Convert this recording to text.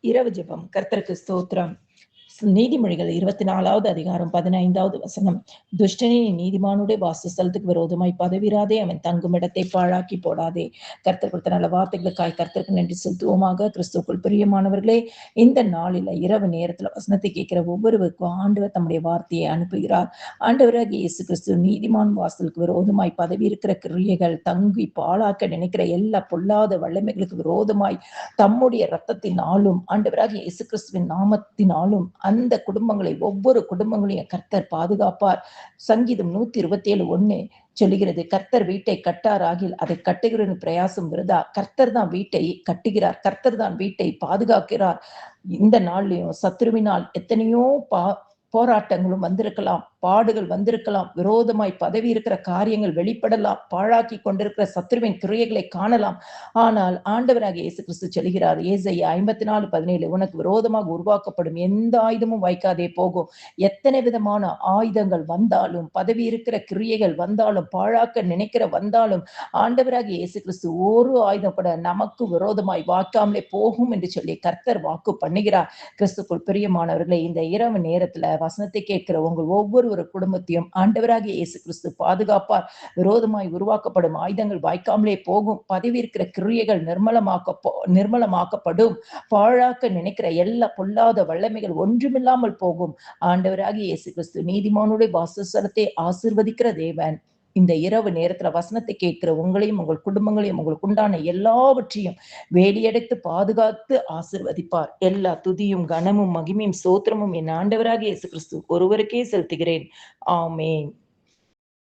இரவு ஜெபம். கர்த்தருக்கு ஸ்தோத்திரம். நீதிமொழிகள் 24வது அதிகாரம் 15வது வசனம். துஷ்டனே நீதிமானுடைய வாசஸ்தலத்துக்கு விரோதமாய் பதவிராதே, அவன் தங்கும் இடத்தை பாழாக்கி போடாதே. கர்த்தர் கொடுத்த நல்ல வார்த்தைகளுக்காய் கர்த்தருக்கு நன்றி செலுத்துவோமாக. கிறிஸ்துவுக்குள் பிரியமானவர்களே, இந்த நாளில இரவு நேரத்துல வசனத்தை கேட்கிற ஒவ்வொருவருக்கும் ஆண்டவர் தம்முடைய வார்த்தையை அனுப்புகிறார். ஆண்டவராகிய இயேசு கிறிஸ்து நீதிமான் வாசலுக்கு விரோதமாய் பதவி இருக்கிற கிரியைகள், தங்கி பாழாக்க நினைக்கிற எல்லா பொல்லாத வல்லமைகளுக்கு விரோதமாய் தம்முடைய இரத்தத்தினாலும் ஆண்டவராகிய இயேசு கிறிஸ்துவின் நாமத்தினாலும் அந்த குடும்பங்களை, ஒவ்வொரு குடும்பங்களையும் கர்த்தர் பாதுகாப்பார். சங்கீதம் 127:1 சொல்லுகிறது, கர்த்தர் வீட்டை கட்டாராகில் அதை கட்டுகிற பிரயாசம் விருதா. கர்த்தர் தான் வீட்டை கட்டுகிறார், கர்த்தர் தான் வீட்டை பாதுகாக்கிறார். இந்த நாள்லயும் சத்துருவினால் எத்தனையோ போராட்டங்களும் வந்திருக்கலாம், பாடுகள் வந்திருக்கலாம், விரோதமாய் பதவி இருக்கிற காரியங்கள் வெளிப்படலாம், பாழாக்கி கொண்டிருக்கிற சத்துருவின் கிரியைகளை காணலாம். ஆனால் ஆண்டவராகிய இயேசு கிறிஸ்து சொல்கிறார், ஏசாயா 54:17, உனக்கு விரோதமாக உருவாக்கப்படும் எந்த ஆயுதமும் வாய்க்காதே போகும். எத்தனை விதமான ஆயுதங்கள் வந்தாலும், பதவி இருக்கிற கிரியைகள் வந்தாலும், பாழாக்க நினைக்கிற வந்தாலும், ஆண்டவராகிய இயேசு கிறிஸ்து ஒரு ஆயுதம் கூட நமக்கு விரோதமாய் வாய்க்காமலே போகும் என்று சொல்லி கர்த்தர் வாக்கு பண்ணுகிறார். கிறிஸ்துக்குள் பிரியமானவர்களே, இந்த இரவு நேரத்துல வசனத்தை கேட்கிற உங்கள் ஒவ்வொரு குடும்பத்தையும் ஆண்டவராகிய இயேசு கிறிஸ்து பாதுகாப்பார். விரோதமாய் உருவாக்கப்படும் ஆயுதங்கள் வாய்க்காமலே போகும். பதவி இருக்கிற கிரியைகள் நிர்மலமாக்கப்படும். பாழாக்க நினைக்கிற எல்லா பொல்லாத வல்லமைகள் ஒன்றுமில்லாமல் போகும். ஆண்டவராகிய இயேசு கிறிஸ்து நீதிமானுடைய வாசஸ்தலத்தை ஆசீர்வதிக்கிற தேவன். இந்த இரவு நேரத்துல வசனத்தை கேட்கிற உங்களையும், உங்கள் குடும்பங்களையும், உங்களுக்கு உண்டான எல்லாவற்றையும் வேலியடைத்து பாதுகாத்து ஆசீர்வதிப்பார். எல்லா துதியும் கனமும் மகிமையும் ஸ்தோத்திரமும் என் ஆண்டவராகிய இயேசு கிறிஸ்து ஒருவருக்கே செலுத்துகிறேன். ஆமென்.